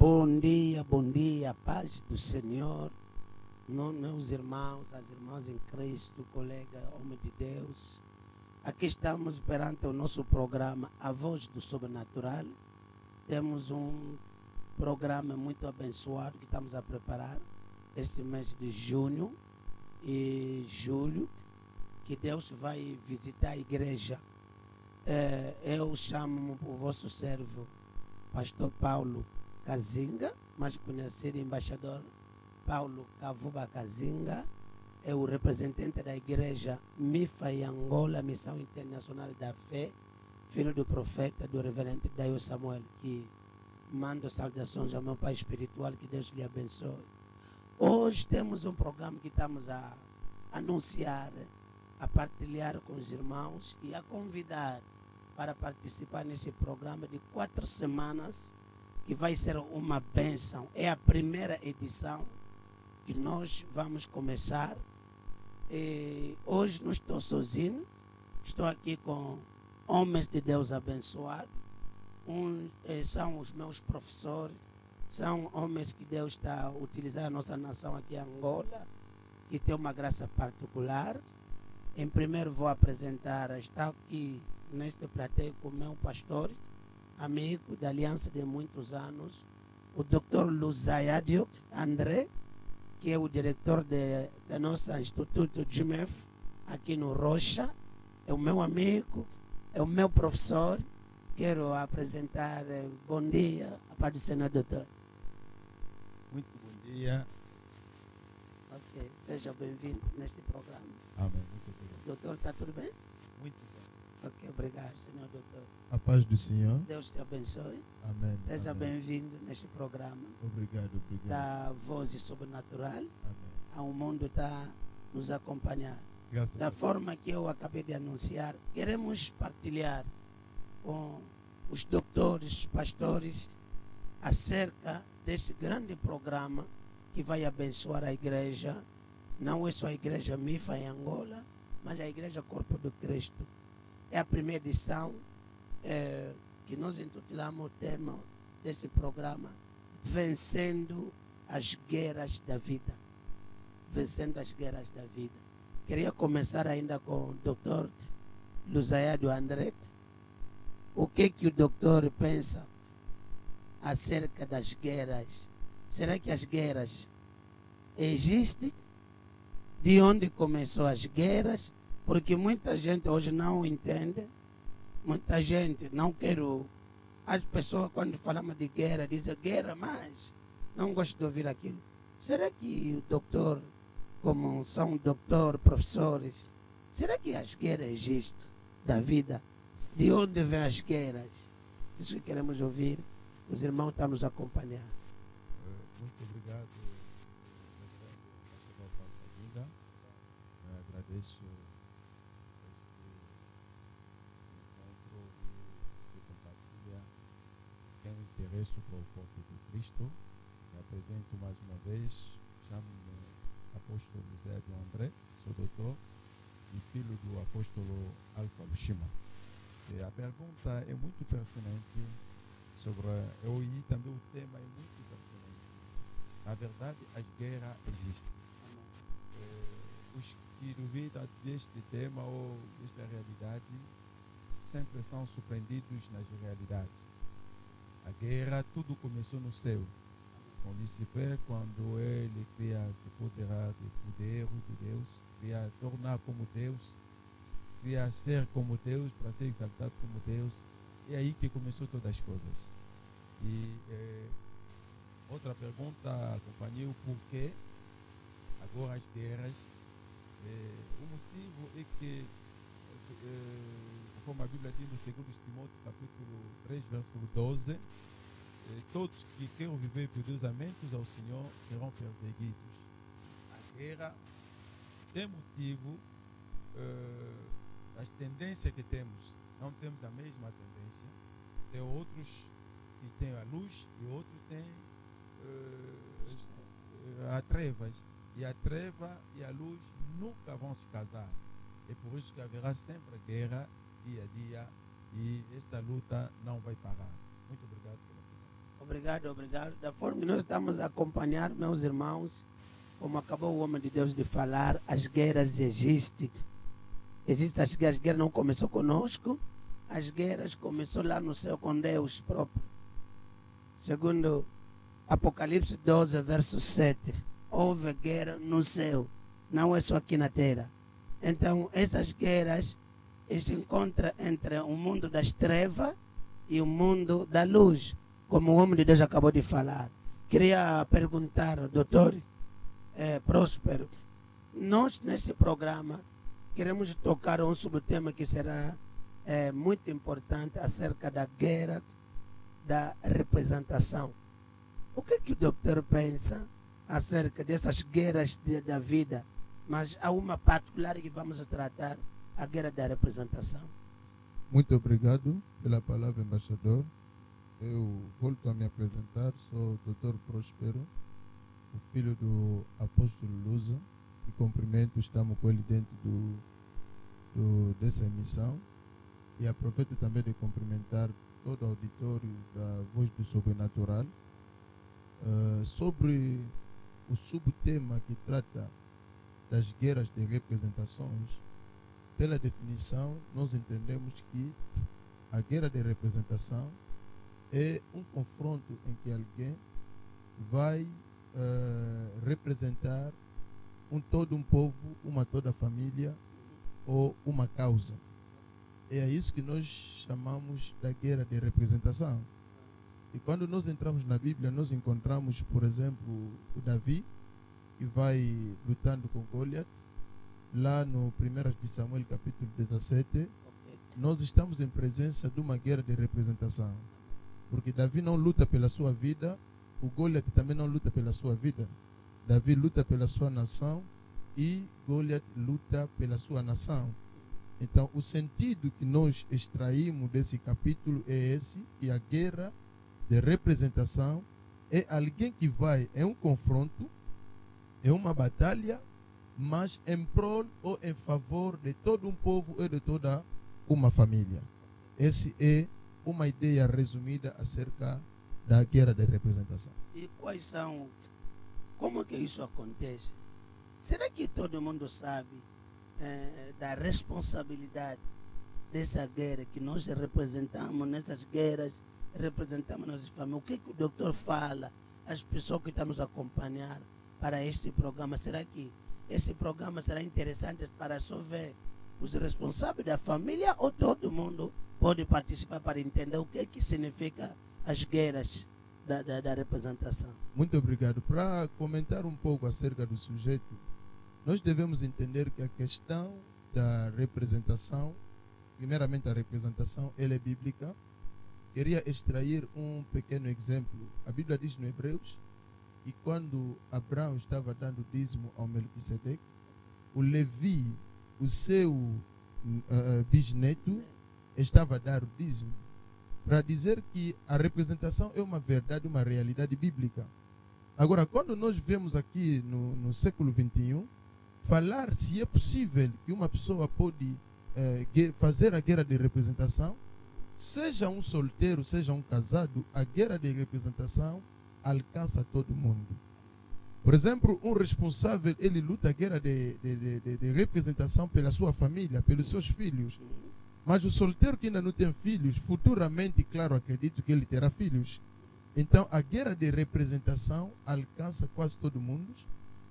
Bom dia, paz do Senhor, meus irmãos, as irmãs em Cristo, colega, homem de Deus. Aqui estamos perante o nosso programa A Voz do Sobrenatural. Temos um programa muito abençoado que estamos a preparar este mês de junho e julho, que Deus vai visitar a igreja. Eu chamo o vosso servo, Pastor Paulo Kazinga, mais conhecido embaixador Paulo Kavuba Kazinga, é o representante da igreja MIFA em Angola, Missão Internacional da Fé, filho do profeta, do reverendo Daio Samuel, que manda saudações ao meu pai espiritual, que Deus lhe abençoe. Hoje temos um programa que estamos a anunciar, a partilhar com os irmãos e a convidar para participar nesse programa de 4 semanas, que vai ser uma bênção. É a primeira edição que nós vamos começar. E hoje não estou sozinho, estou aqui com homens de Deus abençoados. São os meus professores, são homens que Deus está a utilizar a nossa nação aqui em Angola, que tem uma graça particular. Em primeiro vou apresentar, está aqui neste plateio com o meu pastor, amigo da aliança de muitos anos, o Dr. Luzayadio André, que é o diretor da nossa Instituto GMF aqui no Rocha. É o meu amigo, é o meu professor. Quero apresentar, bom dia, a paz do Senhor, doutor. Muito bom dia. Ok, seja bem-vindo neste programa. Amém. Muito obrigado. Doutor, está tudo bem? Muito bem. Ok, obrigado, Senhor doutor. A paz do Senhor. Deus te abençoe. Amém. Seja Amém. bem-vindo neste programa Obrigado. da Voz Sobrenatural. Amém. O mundo está nos acompanhando. Graças a Da Deus. forma que eu acabei de anunciar, queremos partilhar com os doutores, pastores, acerca desse grande programa que vai abençoar a igreja. Não é só a igreja MIFA em Angola, mas a igreja Corpo do Cristo. É a primeira edição que nós intitulamos o tema desse programa, Vencendo as Guerras da Vida. Vencendo as Guerras da Vida. Queria começar ainda com o Dr. Luzayadio André. O que o doutor pensa acerca das guerras? Será que as guerras existem? De onde começou as guerras? Porque muita gente hoje não entende, muita gente não quer. As pessoas, quando falamos de guerra, dizem guerra, mas não gosto de ouvir aquilo. Será que o doutor, como são doutor, professores, será que as guerras existem da vida? De onde vêm as guerras? Isso que queremos ouvir. Os irmãos estão nos acompanhando. Muito obrigado, pastor Paulo Kazinga. Agradeço este encontro e essa compartilha. Tenho interesse para o corpo de Cristo. Me apresento mais uma vez. Chamo-me apóstolo José do André, sou doutor e filho do apóstolo Alfa Lushima. A pergunta é muito pertinente sobre e também o tema é muito pertinente. Na verdade, as guerras existem. Os que duvidam deste tema ou desta realidade sempre são surpreendidos nas realidades. A guerra, tudo começou no céu. Com Lucifer, quando ele queria se apoderar do poder de Deus, queria tornar como Deus, queria ser como Deus, para ser exaltado como Deus. É aí que começou todas as coisas. E outra pergunta acompanhei o porquê agora as guerras. O motivo é que, como a Bíblia diz no 2 Timóteo capítulo 3, versículo 12, todos que queiram viver perigosamente ao Senhor serão perseguidos. A guerra tem motivo. As tendências que temos, não temos a mesma tendência. Tem outros que têm a luz e outros têm a trevas. E a treva e a luz nunca vão se casar. É por isso que haverá sempre dia a dia, e esta luta não vai parar. Muito obrigado pela pergunta. Obrigado, obrigado. Da forma que nós estamos a acompanhar, meus irmãos, como acabou o homem de Deus de falar, as guerras existem. Existem as guerras não começou conosco, as guerras começou lá no céu com Deus próprio. Segundo Apocalipse 12, verso 7, houve guerra no céu, não é só aqui na terra. Então, essas guerras se encontram entre o mundo das trevas e o mundo da luz, como o homem de Deus acabou de falar. Queria perguntar, doutor Próspero, nós nesse programa queremos tocar um subtema que será muito importante acerca da guerra da representação. O que o doutor pensa acerca dessas guerras da vida? Mas há uma particular que vamos tratar, a guerra da representação. Muito obrigado pela palavra, embaixador. Eu volto a me apresentar, sou o Dr. Próspero, o filho do apóstolo Lusa, e cumprimento, estamos com ele dentro dessa emissão. E aproveito também de cumprimentar todo o auditório da Voz do Sobrenatural sobre o subtema que trata das guerras de representações. Pela definição, nós entendemos que a guerra de representação é um confronto em que alguém vai representar todo um povo, toda a família ou uma causa. É isso que nós chamamos da guerra de representação. E quando nós entramos na Bíblia, nós encontramos, por exemplo, o Davi, que vai lutando com Goliath. Lá no 1 de Samuel, capítulo 17, nós estamos em presença de uma guerra de representação. Porque Davi não luta pela sua vida, o Goliath também não luta pela sua vida. Davi luta pela sua nação e Goliath luta pela sua nação. Então, o sentido que nós extraímos desse capítulo é esse, que a guerra de representação é alguém que vai em um confronto, é uma batalha, mas em prol ou em favor de todo um povo e de toda uma família. Essa é uma ideia resumida acerca da guerra de representação. E quais são, como que isso acontece? Será que todo mundo sabe da responsabilidade dessa guerra que nós representamos nessas guerras, representamos nossas famílias? O que o doutor fala às pessoas que estão nos acompanhar para este programa? Será que esse programa será interessante para só ver os responsáveis da família ou todo mundo pode participar para entender o que significa as guerras da representação? Muito obrigado. Para comentar um pouco acerca do sujeito, nós devemos entender que a questão da representação, primeiramente a representação, ela é bíblica. Queria extrair um pequeno exemplo. A Bíblia diz no Hebreus que quando Abraão estava dando dízimo ao Melquisedeque, o Levi, o seu bisneto, estava a dar o dízimo. Para dizer que a representação é uma verdade, uma realidade bíblica. Agora, quando nós vemos aqui no século XXI, falar se é possível que uma pessoa pode fazer a guerra de representação, seja um solteiro, seja um casado, a guerra de representação alcança todo mundo. Por exemplo, um responsável, ele luta a guerra de representação pela sua família, pelos seus filhos. Mas o solteiro que ainda não tem filhos, futuramente, claro, acredito que ele terá filhos. Então, a guerra de representação alcança quase todo mundo.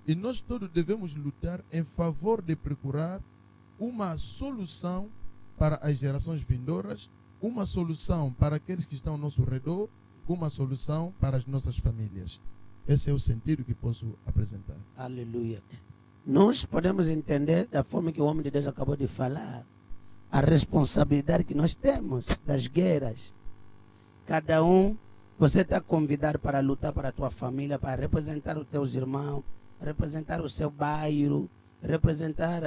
E nós todos devemos lutar em favor de procurar uma solução para as gerações vindouras, uma solução para aqueles que estão ao nosso redor, uma solução para as nossas famílias. Esse é o sentido que posso apresentar. Aleluia. Nós podemos entender da forma que o homem de Deus acabou de falar, a responsabilidade que nós temos das guerras. Cada um, você está convidado para lutar para a tua família, para representar os teus irmãos, representar o seu bairro, representar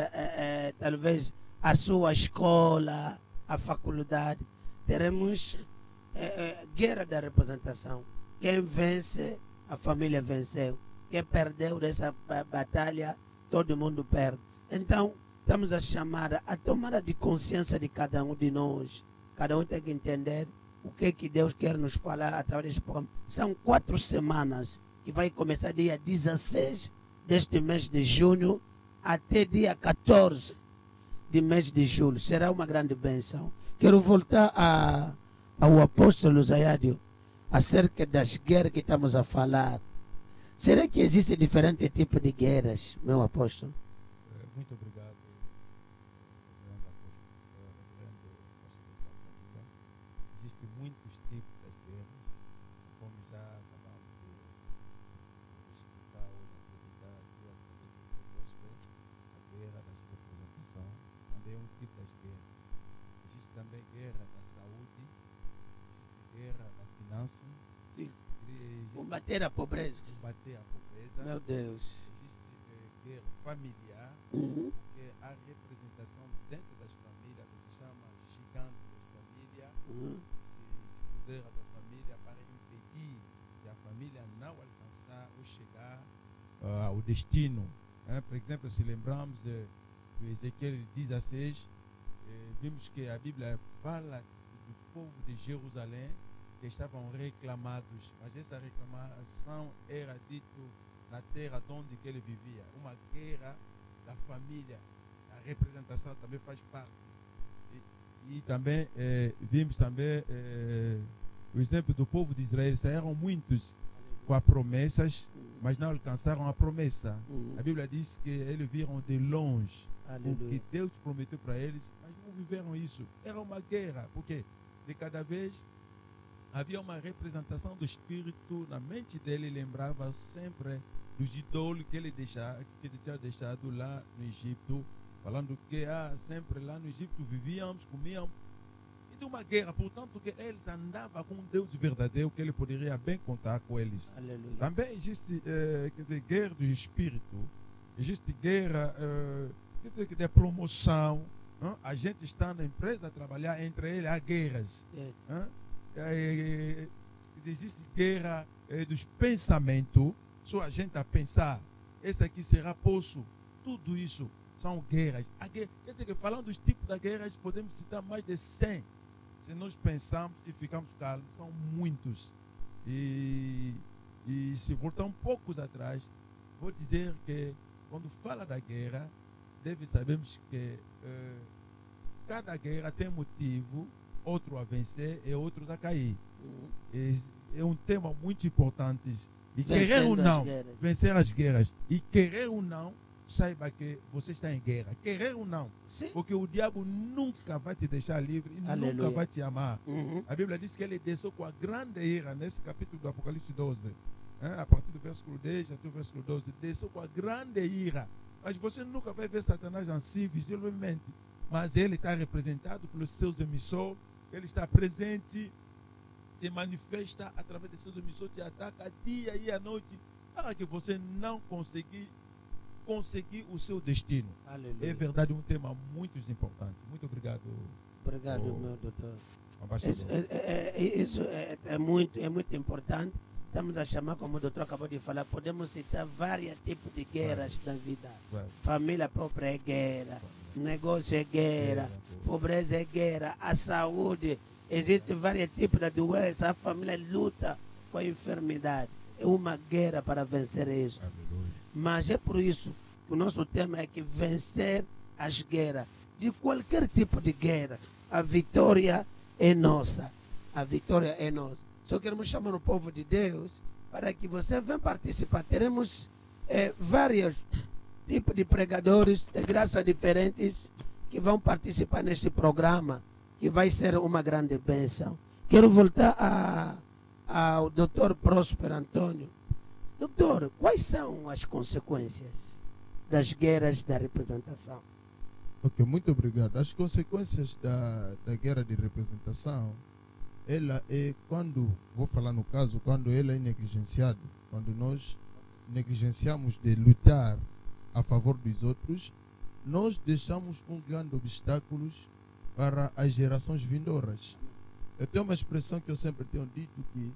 talvez a sua escola, a faculdade. Teremos guerra da representação. Quem vence, a família venceu. Quem perdeu dessa batalha, todo mundo perde. Então, estamos a chamar a tomada de consciência de cada um de nós. Cada um tem que entender o que é que Deus quer nos falar através deste programa. São 4 semanas que vai começar dia 16 deste mês de junho até dia 14 de mês de julho. Será uma grande bênção. Quero voltar ao apóstolo Zayádio acerca das guerras que estamos a falar. Será que existem diferentes tipos de guerras, meu apóstolo? Muito obrigado, reverendo apóstolo, reverendo pastor Brasília. Existem muitos tipos das guerras, como já acabamos de explicar ou de apresentar aqui a gospel, a guerra da representação, também é um tipo das guerras. Existe também guerra da saúde, existe guerra da finança. Sim. Combater a pobreza. Combater a pobreza. Meu Deus. Existe guerra familiar, que é a representação dentro das famílias, que se chama gigante das famílias, se poder da família para impedir que a família não alcançar ou chegar ao destino. Por exemplo, se lembrarmos do Ezequiel 16, vimos que a Bíblia fala do povo de Jerusalém que estavam reclamados, mas essa reclamação era dito na terra onde ele vivia. Uma guerra da família, a representação também faz parte. E também vimos também o exemplo do povo de Israel. Saíram muitos com as promessas, mas não alcançaram a promessa. A Bíblia diz que eles viram de longe o que Deus prometeu para eles, mas não viveram isso. Era uma guerra, porque de cada vez havia uma representação do Espírito na mente dele, lembrava sempre dos ídolos que ele tinha deixado lá no Egito, falando que sempre lá no Egito vivíamos, comíamos. Então uma guerra, portanto que eles andavam com um Deus verdadeiro que ele poderia bem contar com eles. Aleluia. Também existe guerra do Espírito, existe guerra de promoção. A gente está na empresa a trabalhar, entre eles há guerras. Existe guerra dos pensamentos. Só a gente a pensar, esse aqui será poço. Tudo isso são guerras. Quer dizer que falando dos tipos de guerras, podemos citar mais de 100. Se nós pensarmos e ficamos calmos, são muitos. E se voltar um pouco atrás, vou dizer que quando fala da guerra, sabemos que cada guerra tem motivo, outro a vencer e outros a cair. É um tema muito importante. E querer ou não, vencer as guerras. E querer ou não, saiba que você está em guerra. Querer ou não. Sim. Porque o diabo nunca vai te deixar livre e nunca vai te amar. A Bíblia diz que ele desceu com a grande ira, nesse capítulo do Apocalipse 12. A partir do versículo 10 até o versículo 12. Desceu com a grande ira. Mas você nunca vai ver Satanás assim, visivelmente. Mas ele está representado pelos seus emissores. Ele está presente, se manifesta através de seus emissores, te ataca dia e à noite, para que você não conseguir o seu destino. Aleluia. É verdade, um tema muito importante. Muito obrigado. Obrigado, meu doutor. Embaixador. Isso é muito importante. Estamos a chamar, como o doutor acabou de falar, podemos citar vários tipos de guerras na vida. Família própria é guerra, negócio é guerra, pobreza é guerra, a saúde, existem vários tipos de doença, a família luta com a enfermidade. É uma guerra para vencer isso. Mas é por isso que o nosso tema é que vencer as guerras, de qualquer tipo de guerra, a vitória é nossa. A vitória é nossa. Só queremos chamar o povo de Deus para que você venha participar. Teremos vários tipos de pregadores de graças diferentes que vão participar neste programa, que vai ser uma grande bênção. Quero voltar ao Dr. Próspero Antônio. Doutor, quais são as consequências das guerras da representação? Ok, muito obrigado. As consequências da guerra de representação, ela é quando, vou falar no caso, quando ela é negligenciada, quando nós negligenciamos de lutar a favor dos outros, nós deixamos um grande obstáculo para as gerações vindouras. Eu tenho uma expressão que eu sempre tenho dito, que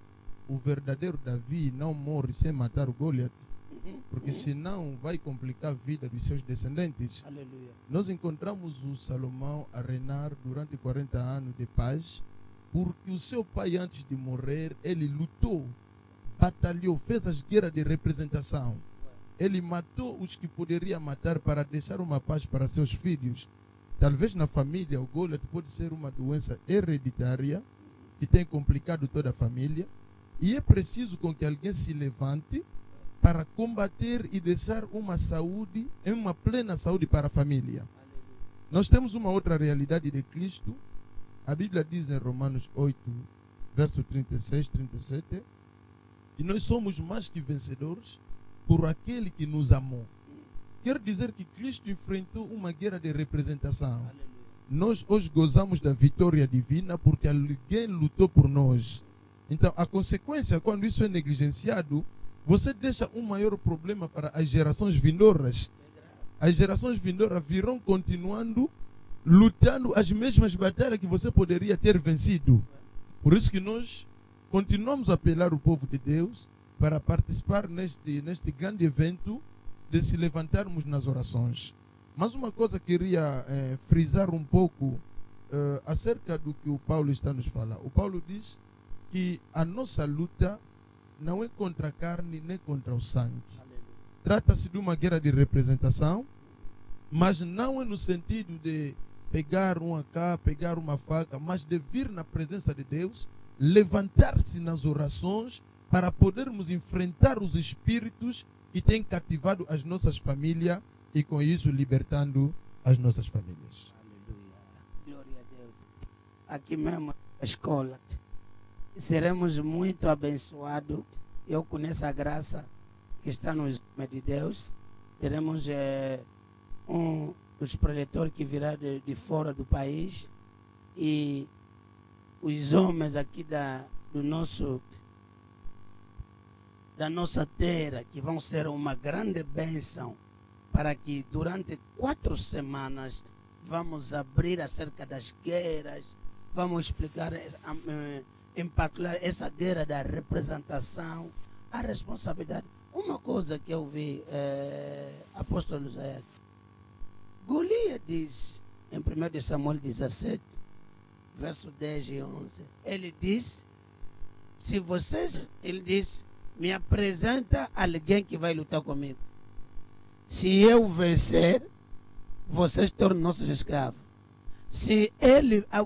o verdadeiro Davi não morre sem matar o Goliat, porque senão vai complicar a vida dos seus descendentes. Aleluia. Nós encontramos o Salomão a reinar durante 40 anos de paz, porque o seu pai, antes de morrer, ele lutou, batalhou, fez as guerras de representação. Ele matou os que poderia matar para deixar uma paz para seus filhos. Talvez na família o Goliath pode ser uma doença hereditária que tem complicado toda a família. E é preciso com que alguém se levante para combater e deixar uma saúde, uma plena saúde para a família. Nós temos uma outra realidade de Cristo. A Bíblia diz em Romanos 8, verso 36, 37, que nós somos mais que vencedores por aquele que nos amou. Quer dizer que Cristo enfrentou uma guerra de representação. Nós hoje gozamos da vitória divina porque alguém lutou por nós. Então, a consequência, quando isso é negligenciado, você deixa um maior problema para as gerações vindouras. As gerações vindouras virão continuando lutando as mesmas batalhas que você poderia ter vencido. Por isso que nós continuamos a apelar o povo de Deus para participar neste grande evento de se levantarmos nas orações. Mas uma coisa que queria frisar um pouco acerca do que o Paulo está nos falando. O Paulo diz que a nossa luta não é contra a carne nem contra o sangue. Trata-se de uma guerra de representação, mas não é no sentido de pegar um AK, pegar uma faca, mas de vir na presença de Deus, levantar-se nas orações para podermos enfrentar os espíritos que têm cativado as nossas famílias e com isso libertando as nossas famílias. Aleluia. Glória a Deus. Aqui mesmo na escola seremos muito abençoados. Eu conheço a graça que está no nome de Deus. Teremos dos preletores que virá de fora do país e os homens aqui da nossa terra, que vão ser uma grande bênção, para que durante 4 semanas vamos abrir acerca das guerras, vamos explicar, em particular, essa guerra da representação, a responsabilidade. Uma coisa que eu vi, apóstolo José, Golias diz, em 1 Samuel 17, verso 10 e 11, ele diz, ele diz, me apresenta alguém que vai lutar comigo. Se eu vencer, vocês tornam nossos escravos. Se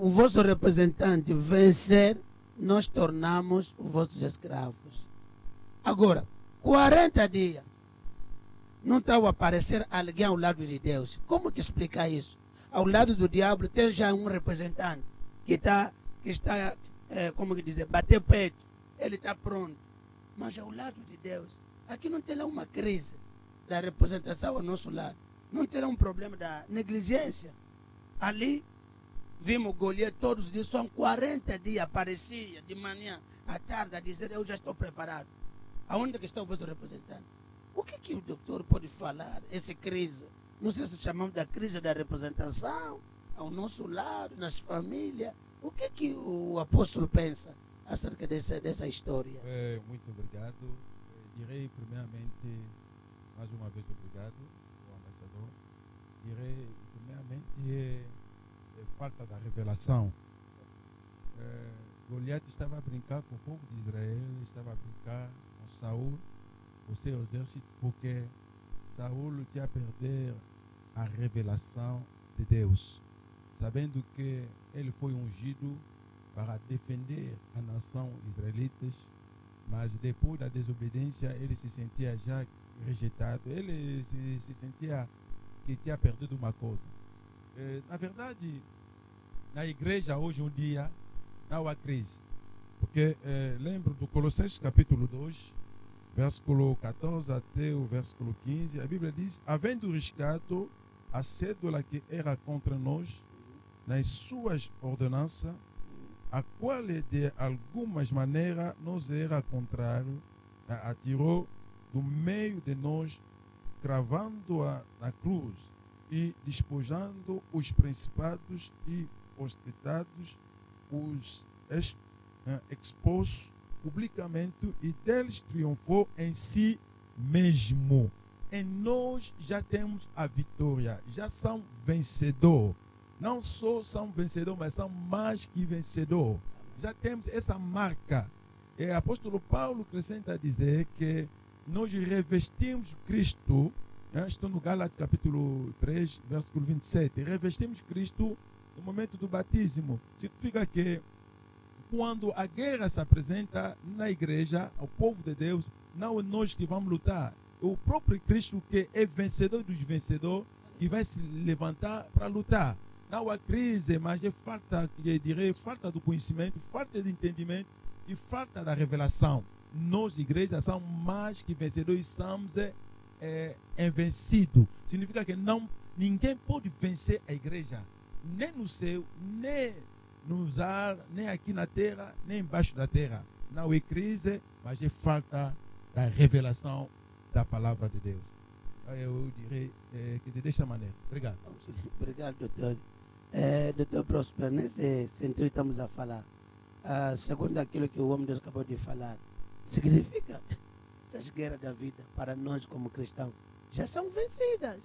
o vosso representante vencer, nós tornamos os vossos escravos. Agora, 40 dias, não está a aparecer alguém ao lado de Deus. Como que explicar isso? Ao lado do diabo tem já um representante que está como que dizer, bater peito. Ele está pronto. Mas ao lado de Deus, aqui não terá uma crise da representação ao nosso lado. Não terá um problema da negligência. Ali, vimos Golias todos os dias, são 40 dias, aparecia de manhã à tarde a dizer, eu já estou preparado. Aonde que está o vosso representante? O que o doutor pode falar, essa crise? Não sei se chamamos da crise da representação, ao nosso lado, nas famílias. O que o apóstolo pensa acerca dessa história? Muito obrigado. Direi primeiramente, mais uma vez obrigado ao ambassador. Direi primeiramente falta da revelação. Golias estava a brincar com o povo de Israel, estava a brincar com Saul, o seu exército, porque Saul tinha a perder a revelação de Deus, sabendo que ele foi ungido para defender a nação israelita, mas depois da desobediência ele se sentia já rejeitado, ele se sentia que tinha perdido uma coisa. Na verdade, na igreja hoje em dia não há crise, porque lembro do Colossenses capítulo 2, versículo 14 até o versículo 15, a Bíblia diz, havendo riscado a cédula que era contra nós nas suas ordenanças, a qual de algumas maneiras nos era contrário, a atirou do meio de nós, cravando-a na cruz e despojando os principados e potestades, os expôs publicamente e deles triunfou em si mesmo. Em nós já temos a vitória, já são vencedores. Não só são vencedores, mas são mais que vencedores. já temos essa marca. E o apóstolo Paulo acrescenta a dizer que nós revestimos Cristo, estou no Gálatas capítulo 3, versículo 27, revestimos Cristo no momento do batismo. Significa que quando a guerra se apresenta na igreja, ao povo de Deus, não é nós que vamos lutar. É o próprio Cristo que é vencedor dos vencedores e vai se levantar para lutar. Não há crise, mas é falta, eu direi, falta do conhecimento, falta de entendimento e falta da revelação. Nós, igreja, somos mais que vencedores, somos invencidos. Significa que ninguém pode vencer a igreja, nem no céu, nem no ar, nem aqui na terra, nem embaixo da terra. Não é crise, mas é falta da revelação da palavra de Deus. Eu direi que desta maneira. Obrigado. Obrigado, doutor. Doutor Próspero, nesse sentido estamos a falar. Segundo aquilo que o homem de Deus acabou de falar, significa essas guerras da vida para nós como cristãos já são vencidas.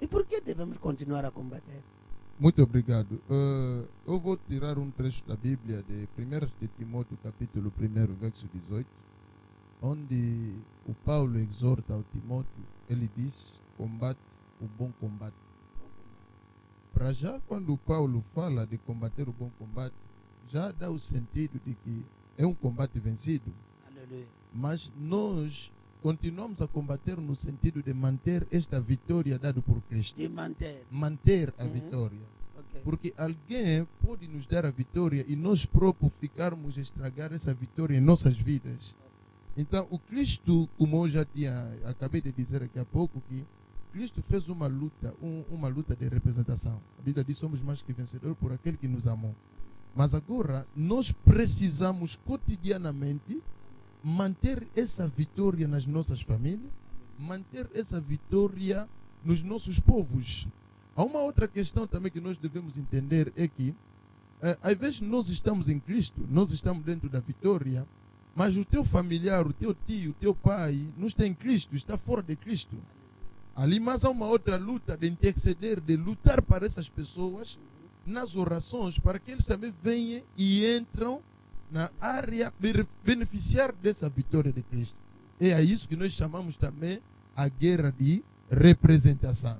E por que devemos continuar a combater? Muito obrigado. Eu vou tirar um trecho da Bíblia de 1 de Timóteo, capítulo 1, verso 18, onde o Paulo exorta ao Timóteo, ele diz, combate o bom combate. Para já, quando Paulo fala de combater o bom combate, já dá o sentido de que é um combate vencido. Aleluia. Mas nós continuamos a combater no sentido de manter esta vitória dada por Cristo. De manter. Manter a vitória. Okay. Porque alguém pode nos dar a vitória e nós próprios ficarmos a estragar essa vitória em nossas vidas. Então, o Cristo, como eu já acabei de dizer aqui há pouco, que Cristo fez uma luta de representação. A Bíblia diz: somos mais que vencedores por aquele que nos amou. Mas agora, nós precisamos cotidianamente manter essa vitória nas nossas famílias, manter essa vitória nos nossos povos. Há uma outra questão também que nós devemos entender, é que às vezes nós estamos em Cristo, nós estamos dentro da vitória, mas o teu familiar, o teu tio, o teu pai não está em Cristo, está fora de Cristo. Ali, mas há uma outra luta de interceder, de lutar para essas pessoas nas orações, para que eles também venham e entram na área beneficiar dessa vitória de Cristo. É a isso que nós chamamos também a guerra de representação.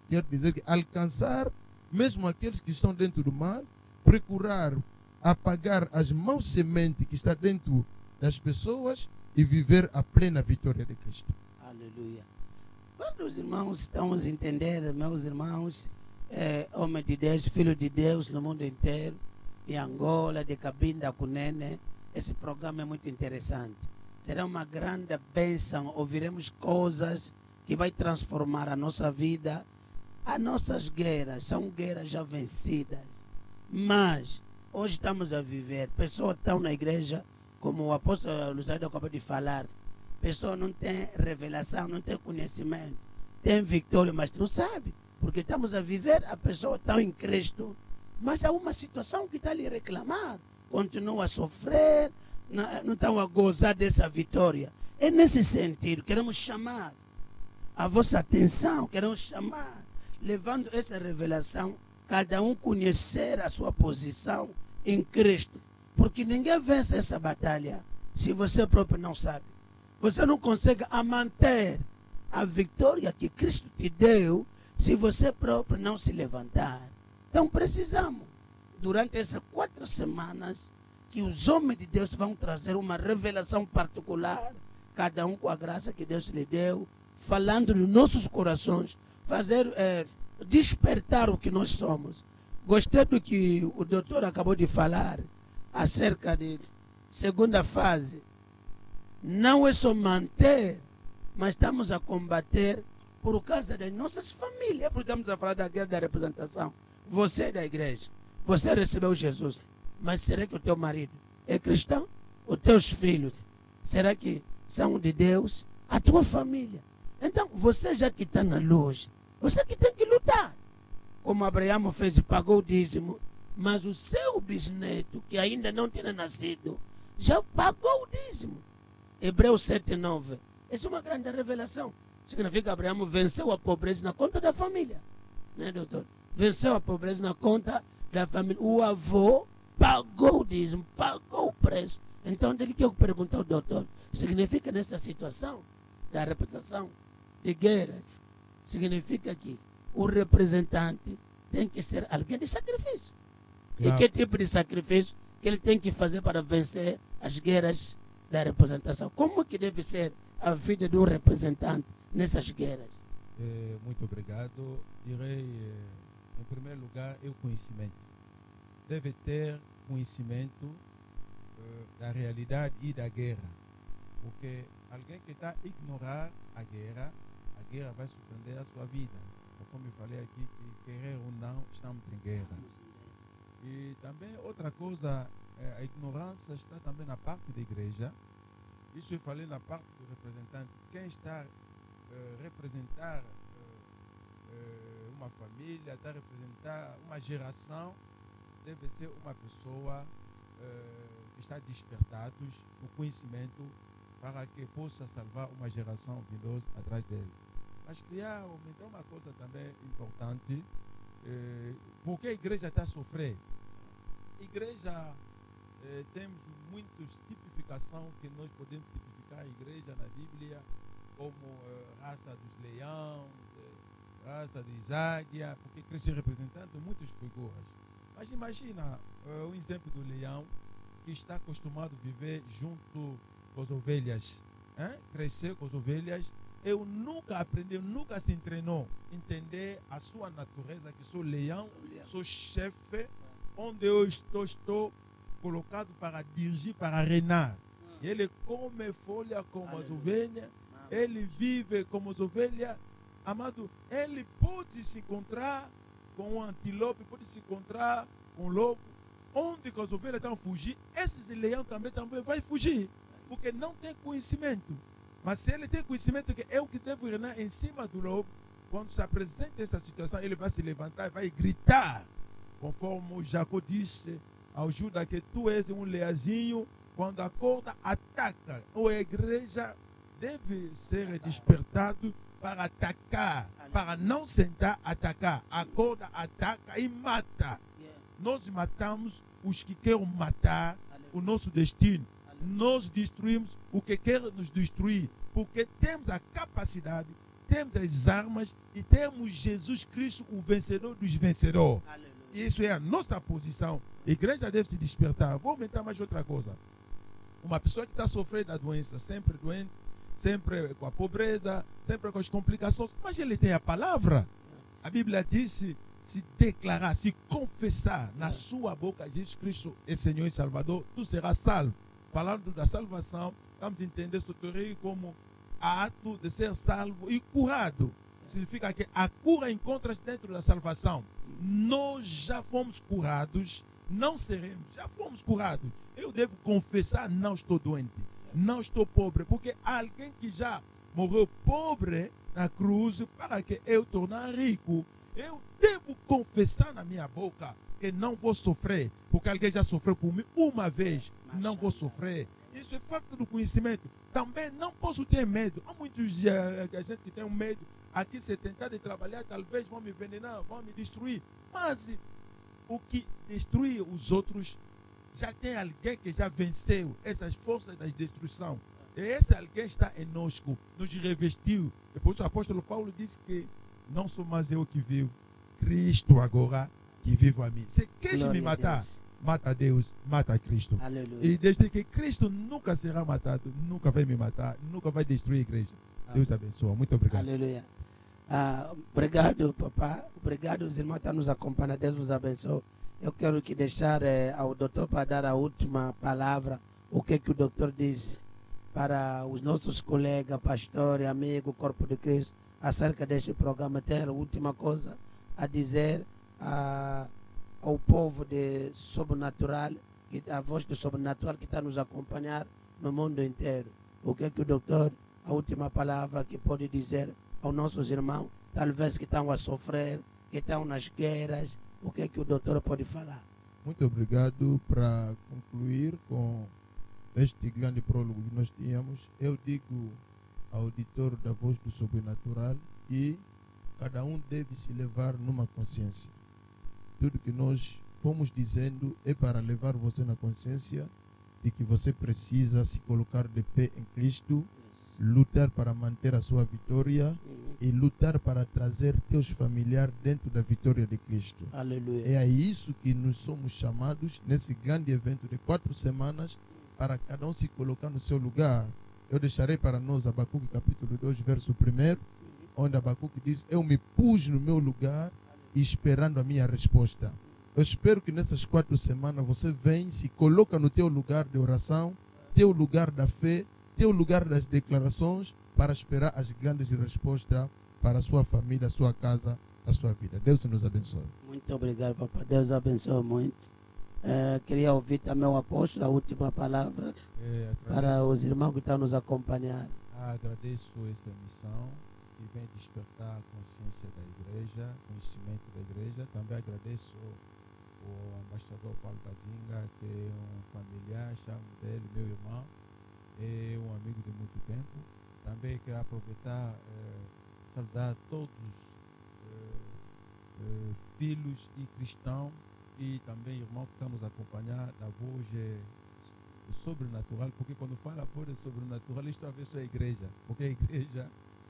Quer dizer que alcançar mesmo aqueles que estão dentro do mal, procurar apagar as maus sementes que estão dentro das pessoas e viver a plena vitória de Cristo. Aleluia. Quando os irmãos estamos a entender, meus irmãos, homem de Deus, filho de Deus no mundo inteiro, em Angola, de Cabinda, Cunene, esse programa é muito interessante. Será uma grande bênção, ouviremos coisas que vai transformar a nossa vida. As nossas guerras são guerras já vencidas, mas hoje estamos a viver, pessoas estão na igreja, como o apóstolo Luiz acabou de falar, pessoa não tem revelação, não tem conhecimento, tem vitória, mas não sabe, porque estamos a viver, a pessoa está em Cristo, mas há uma situação que está ali a reclamar, continua a sofrer, não estão a gozar dessa vitória. É nesse sentido, queremos chamar a vossa atenção, queremos chamar, levando essa revelação, cada um conhecer a sua posição em Cristo, porque ninguém vence essa batalha se você próprio não sabe. Você não consegue manter a vitória que Cristo te deu se você próprio não se levantar. Então precisamos, durante essas 4 semanas, que os homens de Deus vão trazer uma revelação particular, cada um com a graça que Deus lhe deu, falando nos nossos corações, fazer despertar o que nós somos. Gostei do que o doutor acabou de falar acerca de segunda fase. Não é só manter, mas estamos a combater por causa das nossas famílias, porque estamos a falar da guerra da representação. Você é da igreja, você recebeu Jesus, mas será que o teu marido é cristão? Os teus filhos, será que são de Deus? A tua família. Então, você já que está na luz, você que tem que lutar. Como Abraão fez e pagou o dízimo, mas o seu bisneto, que ainda não tinha nascido, já pagou o dízimo. Hebreus 7:9. Essa é uma grande revelação. Significa que Abraão venceu a pobreza na conta da família. Né, doutor? Venceu a pobreza na conta da família. O avô pagou o dízimo, pagou o preço. Então, ele que eu pergunto ao doutor, significa nessa situação da reputação de guerras, significa que o representante tem que ser alguém de sacrifício. Claro. E que tipo de sacrifício que ele tem que fazer para vencer as guerras da representação? Como que deve ser a vida de um representante nessas guerras? Muito obrigado. Direi, em primeiro lugar, é o conhecimento. Deve ter conhecimento da realidade e da guerra. Porque alguém que está a ignorar a guerra vai surpreender a sua vida. Como eu falei aqui, que querer ou não, estamos em guerra. E também outra coisa, a ignorância está também na parte da igreja. Isso eu falei na parte do representante. Quem está a representar uma família, está a representar uma geração, deve ser uma pessoa que está despertada no conhecimento para que possa salvar uma geração vindosa atrás dele. Mas criar, aumentar uma coisa também importante, porque a igreja está a sofrer. A igreja, temos muitas tipificações que nós podemos tipificar a igreja na Bíblia, como raça dos leões, raça de águia, porque Cristo é representando muitas figuras. Mas imagina o exemplo do leão, que está acostumado a viver junto com as ovelhas, crescer com as ovelhas. Eu nunca aprendi, nunca se treinou a entender a sua natureza, que sou leão, sou chefe, onde eu estou colocado para dirigir, para reinar. Ele come folha como as ovelhas, ele vive como as ovelhas. Amado, ele pode se encontrar com um antílope, pode se encontrar com um lobo. Onde as ovelhas estão a fugir, esses leões também vai fugir, porque não tem conhecimento. Mas se ele tem conhecimento que eu que devo reinar em cima do lobo, quando se apresenta essa situação, ele vai se levantar e vai gritar, conforme Jacó disse ao Judas, que tu és um leãozinho, quando acorda, ataca. A igreja deve ser despertado para atacar, para não sentar, atacar. Acorda, ataca e mata. Nós matamos os que querem matar o nosso destino. Nós destruímos o que quer nos destruir, porque temos a capacidade, temos as armas e temos Jesus Cristo, o vencedor dos vencedores. Aleluia. Isso é a nossa posição. A igreja deve se despertar. Vou aumentar mais outra coisa. Uma pessoa que está sofrendo da doença, sempre doente, sempre com a pobreza, sempre com as complicações, mas ele tem a palavra. A Bíblia diz: se declarar, se confessar na sua boca Jesus Cristo é Senhor e Salvador, tu serás salvo. Falando da salvação, vamos entender soteria como ato de ser salvo e curado. Significa que a cura encontra-se dentro da salvação. Nós já fomos curados, não seremos, já fomos curados. Eu devo confessar, não estou doente, não estou pobre, porque alguém que já morreu pobre na cruz para que eu tornar rico, eu devo confessar na minha boca que não vou sofrer, porque alguém já sofreu por mim uma vez, não vou sofrer. Isso é parte do conhecimento. Também não posso ter medo. Há muitos gente que tem medo. Aqui, se tentar de trabalhar, talvez vão me envenenar, vão me destruir. Mas o que destrui os outros, já tem alguém que já venceu essas forças da destruição. E esse alguém está em nós, nos revestiu. Depois o apóstolo Paulo disse que não sou mais eu que vivo, Cristo agora que vive a mim. Se queres me matar, mata Deus, mata Cristo. Aleluia. E desde que Cristo nunca será matado, nunca vai me matar, nunca vai destruir a igreja. Deus abençoe. Muito obrigado. Aleluia. Obrigado, papá. Obrigado, os irmãos que estão nos acompanhando. Deus vos abençoe. Eu quero que deixar ao doutor para dar a última palavra. O que o doutor diz para os nossos colegas, pastor e amigo, Corpo de Cristo, acerca deste programa. Tem a última coisa a dizer ao povo de sobrenatural, a voz do sobrenatural que está nos acompanhar no mundo inteiro. O que o doutor, a última palavra que pode dizer aos nossos irmãos, talvez que estão a sofrer, que estão nas guerras, o que o doutor pode falar? Muito obrigado. Para concluir com este grande prólogo que nós tínhamos, eu digo ao auditor da voz do sobrenatural que cada um deve se levar numa consciência. Tudo que nós fomos dizendo é para levar você na consciência de que você precisa se colocar de pé em Cristo, Yes. lutar para manter a sua vitória Uhum. e lutar para trazer teus familiares dentro da vitória de Cristo. Aleluia. É a isso que nós somos chamados nesse grande evento de 4 semanas, para cada um se colocar no seu lugar. Eu deixarei para nós Abacuque capítulo 2, verso 1, onde Abacuque diz: eu me pus no meu lugar e esperando a minha resposta. Eu espero que nessas 4 semanas você vem, se coloca no teu lugar de oração, teu lugar da fé, teu lugar das declarações, para esperar as grandes respostas para a sua família, a sua casa, a sua vida. Deus nos abençoe. Muito obrigado, papai. Deus abençoe muito. Queria ouvir também o apóstolo, a última palavra para os irmãos que estão nos acompanhando. Agradeço essa missão que vem despertar a consciência da igreja, conhecimento da igreja. Também agradeço o embaixador Paulo Kazinga, que é um familiar, chamo dele, meu irmão, é um amigo de muito tempo. Também quero aproveitar saudar todos filhos e cristãos e também irmãos que estão nos acompanhar da voz sobrenatural, porque quando fala voz sobrenatural, isto a ver só a igreja, porque a igreja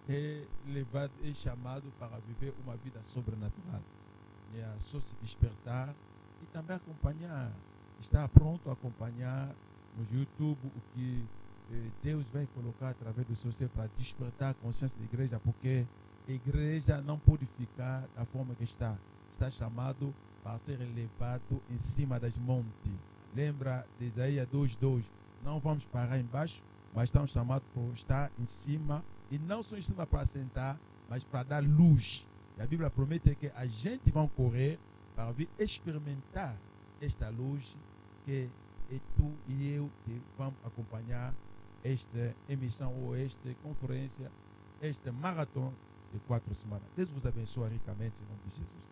é levado, é chamado para viver uma vida sobrenatural. É só se despertar e também acompanhar, estar pronto a acompanhar no YouTube o que Deus vai colocar através do seu ser para despertar a consciência da igreja, porque a igreja não pode ficar da forma que está. Está chamado para ser elevado em cima das montes. Lembra de Isaías 2:2? Não vamos parar embaixo, mas estamos chamados para estar em cima, e não só em cima para sentar, mas para dar luz. E a Bíblia promete que a gente vai correr para vir experimentar esta luz, que é tu e eu que vamos acompanhar esta emissão ou esta conferência, esta maratona de 4 semanas. Deus vos abençoe ricamente em nome de Jesus Cristo.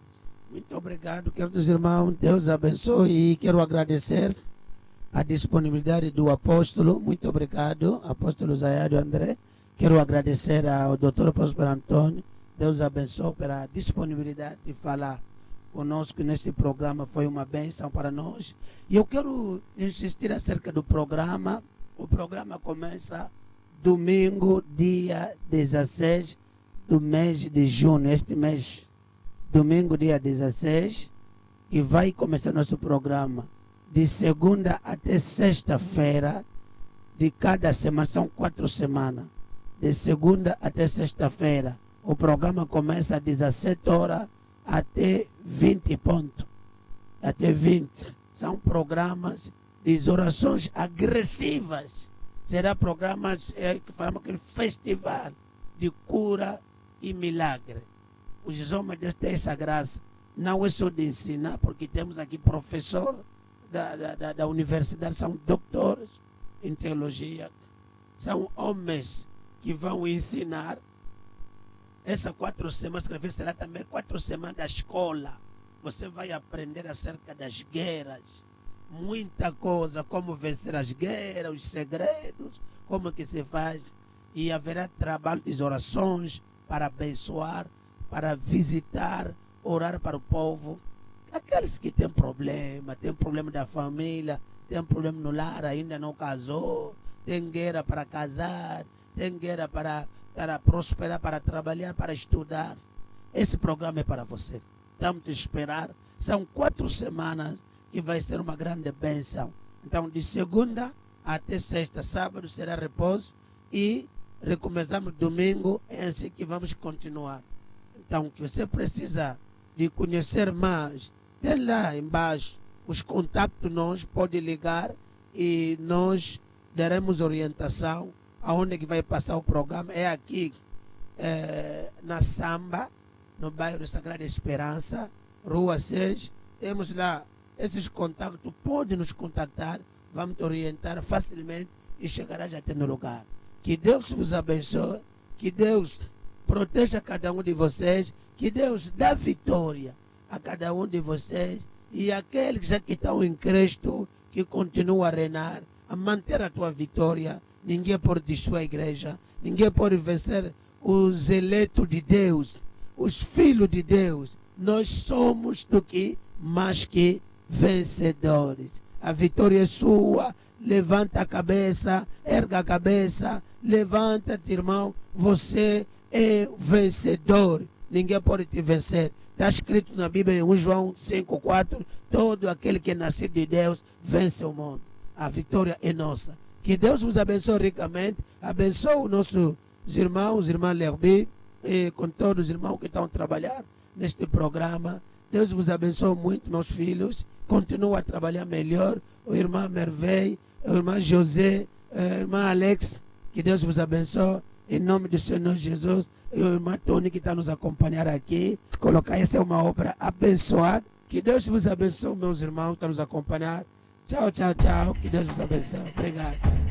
Muito obrigado, queridos irmãos. Deus abençoe, e quero agradecer a disponibilidade do apóstolo. Muito obrigado, apóstolo Zaiado André. Quero agradecer ao Dr. Próspero Antônio. Deus abençoe pela disponibilidade de falar conosco neste programa. Foi uma bênção para nós. E eu quero insistir acerca do programa. O programa começa domingo, dia 16 do mês de junho, este mês. Domingo, dia 16, e vai começar nosso programa de segunda até sexta-feira de cada semana. São 4 semanas. De segunda até sexta-feira. O programa começa às 17 horas até 20 pontos. Até 20. São programas de orações agressivas. Será programas que falamos aquele festival de cura e milagre. Os homens de Deus têm essa graça. Não é só de ensinar, porque temos aqui professor da universidade, são doutores em teologia. São homens que vão ensinar. Essas 4 semanas, será também 4 semanas da escola. Você vai aprender acerca das guerras. Muita coisa, como vencer as guerras, os segredos, como que se faz. E haverá trabalho de orações para abençoar, para visitar, orar para o povo. Aqueles que têm problema da família, tem problema no lar, ainda não casou, tem guerra para casar, tem guerra para prosperar, para trabalhar, para estudar. Esse programa é para você. Estamos a esperar. São 4 semanas que vai ser uma grande bênção. Então, de segunda até sexta, sábado será repouso e recomeçamos domingo, é assim que vamos continuar. Então, que você precisa de conhecer mais, tem lá embaixo os contatos, nós pode ligar e nós daremos orientação aonde que vai passar o programa. É aqui na Samba, no bairro Sagrada Esperança, Rua 6. Temos lá esses contatos, pode nos contactar, vamos te orientar facilmente e chegarás até no lugar. Que Deus vos abençoe, que Deus proteja cada um de vocês, que Deus dá vitória a cada um de vocês, e aqueles já que estão em Cristo, que continuam a reinar, a manter a tua vitória. Ninguém pode destruir a igreja, ninguém pode vencer os eleitos de Deus, os filhos de Deus. Nós somos do que mais que vencedores. A vitória é sua. Levanta a cabeça, erga a cabeça, levanta-te, irmão. Você é vencedor. Ninguém pode te vencer. Está escrito na Bíblia em 1 João 5,4: todo aquele que é nascido de Deus vence o mundo. A vitória é nossa. Que Deus vos abençoe ricamente. Abençoe os nossos irmãos, irmã Lerbi, e com todos os irmãos que estão a trabalhar neste programa. Deus vos abençoe muito, meus filhos. Continua a trabalhar melhor. O irmão Merveille, o irmão José, o irmão Alex. Que Deus vos abençoe. Em nome do Senhor Jesus. E o irmão Tony que está nos acompanhar aqui. Colocar essa é uma obra abençoada. Que Deus vos abençoe, meus irmãos que estão nos acompanhar. Tchau, tchau, tchau. Que Deus vos abençoe. Obrigado.